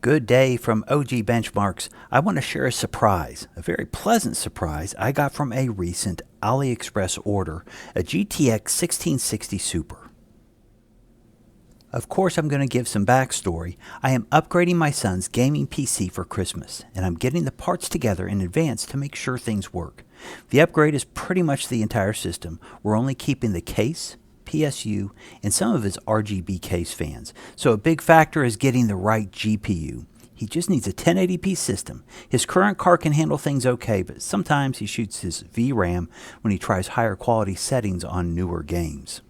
Good day from OG Benchmarks. I want to share a surprise, a very pleasant surprise I got from a recent AliExpress order, a GTX 1660 Super. Of course, I'm going to give some backstory. I am upgrading my son's gaming PC for Christmas, and I'm getting the parts together in advance to make sure things work. The upgrade is pretty much the entire system. We're only keeping the case, PSU, and some of his RGB case fans. So a big factor is getting the right GPU. He just needs a 1080p system. His current card can handle things okay, but sometimes he shoots his VRAM when he tries higher quality settings on newer games.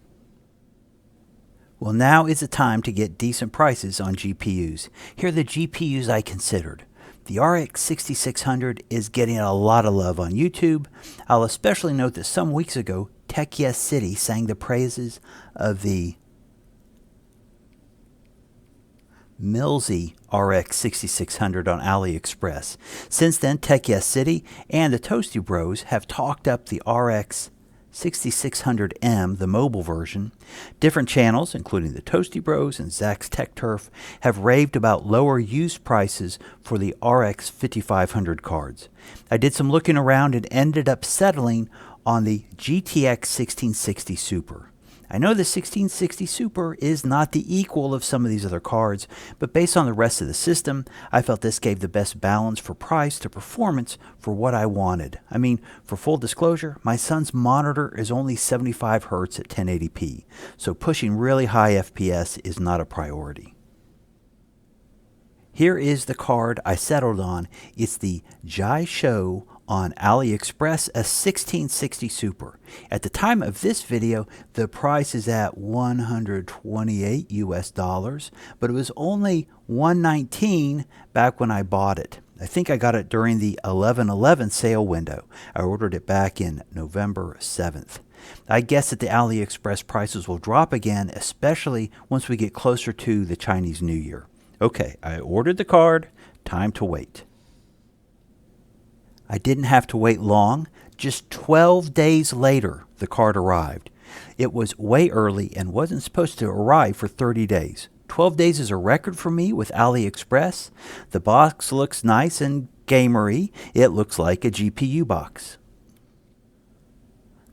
Well, now is the time to get decent prices on GPUs. Here are the GPUs I considered. The RX 6600 is getting a lot of love on YouTube. I'll especially note that some weeks ago, City sang the praises of the Millsy RX 6600 on AliExpress. Since then, City and the Toasty Bros have talked up the RX 6600M, the mobile version. Different channels, including the Toasty Bros and Zach's Tech Turf, have raved about lower used prices for the RX 5500 cards. I did some looking around and ended up settling on the GTX 1660 Super. I know the 1660 Super is not the equal of some of these other cards, but based on the rest of the system, I felt this gave the best balance for price to performance for what I wanted. I mean, for full disclosure, my son's monitor is only 75 Hz at 1080p, so pushing really high FPS is not a priority. Here is the card I settled on. It's the JieShuo on AliExpress, a 1660 Super. At the time of this video, the price is at $128 US, but it was only $119 back when I bought it. I think I got it during the 11/11 sale window. I ordered it back in November 7th. I guess that the AliExpress prices will drop again, especially once we get closer to the Chinese New Year. Okay, I ordered the card, time to wait. I didn't have to wait long. Just 12 days later, the card arrived. It was way early and wasn't supposed to arrive for 30 days. 12 days is a record for me with AliExpress. The box looks nice and gamery. It looks like a GPU box.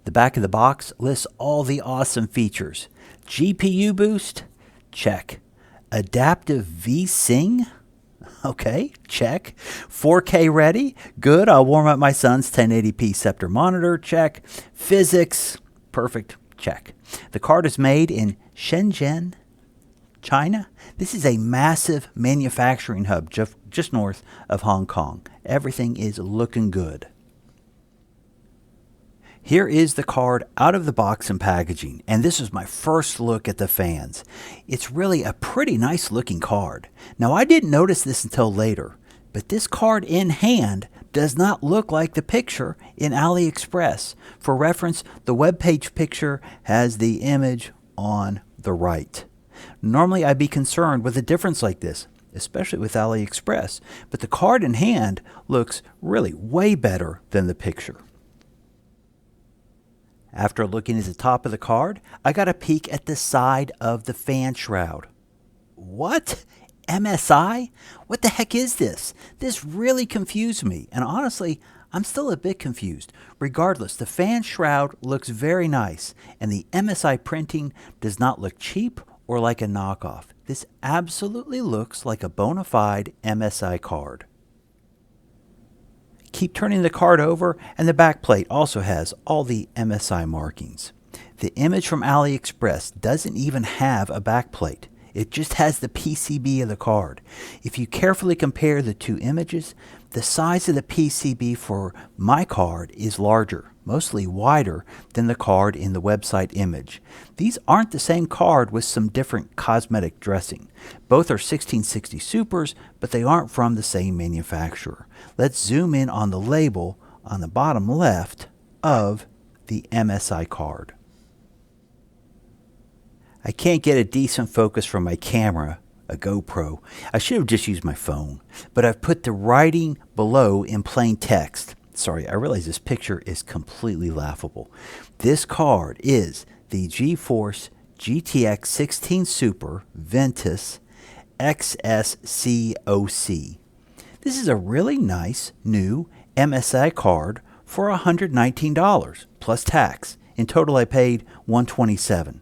The back of the box lists all the awesome features. GPU boost? Check. Adaptive VSync? Okay, check. 4K ready? Good. I'll warm up my son's 1080p Scepter monitor. Check. Physics? Perfect. Check. The card is made in Shenzhen, China. This is a massive manufacturing hub just north of Hong Kong. Everything is looking good. Here is the card out of the box and packaging, and this is my first look at the fans. It's really a pretty nice looking card. Now, I didn't notice this until later, but this card in hand does not look like the picture in AliExpress. For reference, the webpage picture has the image on the right. Normally, I'd be concerned with a difference like this, especially with AliExpress, but the card in hand looks really way better than the picture. After looking at the top of the card, I got a peek at the side of the fan shroud. What? MSI? What the heck is this? This really confused me, and honestly, I'm still a bit confused. Regardless, the fan shroud looks very nice, and the MSI printing does not look cheap or like a knockoff. This absolutely looks like a bona fide MSI card. Keep turning the card over, and the backplate also has all the MSI markings. The image from AliExpress doesn't even have a backplate. It just has the PCB of the card. If you carefully compare the two images, the size of the PCB for my card is larger, mostly wider than the card in the website image. These aren't the same card with some different cosmetic dressing. Both are 1660 Supers, but they aren't from the same manufacturer. Let's zoom in on the label on the bottom left of the MSI card. I can't get a decent focus from my camera, a GoPro. I should have just used my phone, but I've put the writing below in plain text. Sorry, I realize this picture is completely laughable. This card is the GeForce GTX 16 Super Ventus XSCOC. This is a really nice new MSI card for $119 plus tax. In total, I paid $127.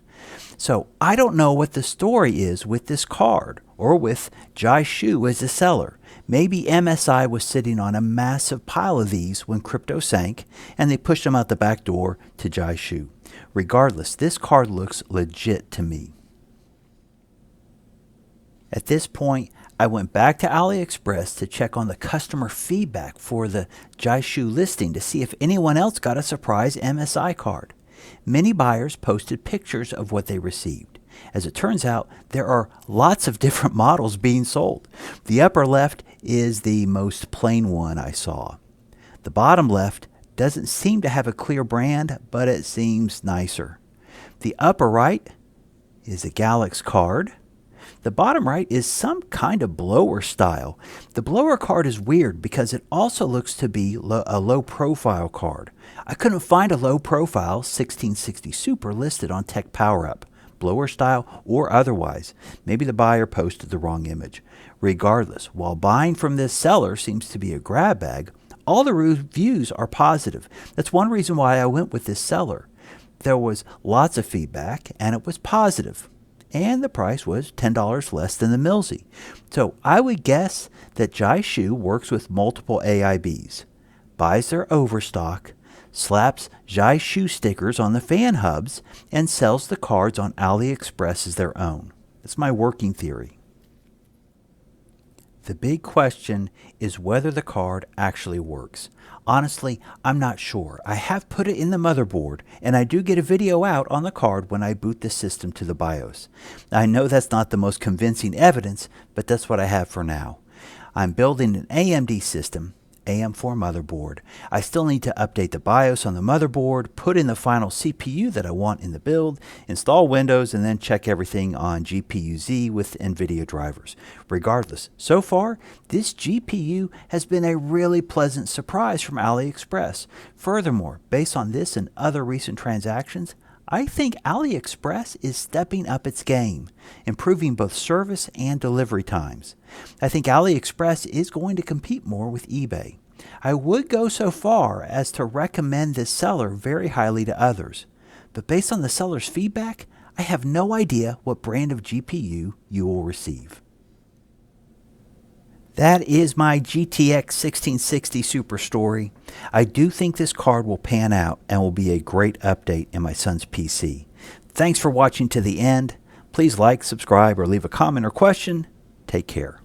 So I don't know what the story is with this card or with JieShuo as a seller. Maybe MSI was sitting on a massive pile of these when crypto sank and they pushed them out the back door to JieShuo. Regardless, this card looks legit to me. At this point, I went back to AliExpress to check on the customer feedback for the JieShuo listing to see if anyone else got a surprise MSI card. Many buyers posted pictures of what they received. As it turns out, there are lots of different models being sold. The upper left is the most plain one I saw. The bottom left doesn't seem to have a clear brand, but it seems nicer. The upper right is a Galaxy card. The bottom right is some kind of blower style. The blower card is weird because it also looks to be a low profile card. I couldn't find a low profile 1660 Super listed on Tech PowerUp, blower style or otherwise. Maybe the buyer posted the wrong image. Regardless, while buying from this seller seems to be a grab bag, all the reviews are positive. That's one reason why I went with this seller. There was lots of feedback and it was positive. And the price was $10 less than the Millsy. So I would guess that JieShuo works with multiple AIBs, buys their overstock, slaps JieShuo stickers on the fan hubs, and sells the cards on AliExpress as their own. That's my working theory. The big question is whether the card actually works. Honestly, I'm not sure. I have put it in the motherboard, and I do get a video out on the card when I boot the system to the BIOS. I know that's not the most convincing evidence, but that's what I have for now. I'm building an AMD system, AM4 motherboard. I still need to update the BIOS on the motherboard, put in the final CPU that I want in the build, install Windows, and then check everything on GPU-Z with NVIDIA drivers. Regardless, so far, this GPU has been a really pleasant surprise from AliExpress. Furthermore, based on this and other recent transactions, I think AliExpress is stepping up its game, improving both service and delivery times. I think AliExpress is going to compete more with eBay. I would go so far as to recommend this seller very highly to others, but based on the seller's feedback, I have no idea what brand of GPU you will receive. That is my GTX 1660 Super story. I do think this card will pan out and will be a great update in my son's PC. Thanks for watching to the end. Please like, subscribe, or leave a comment or question. Take care.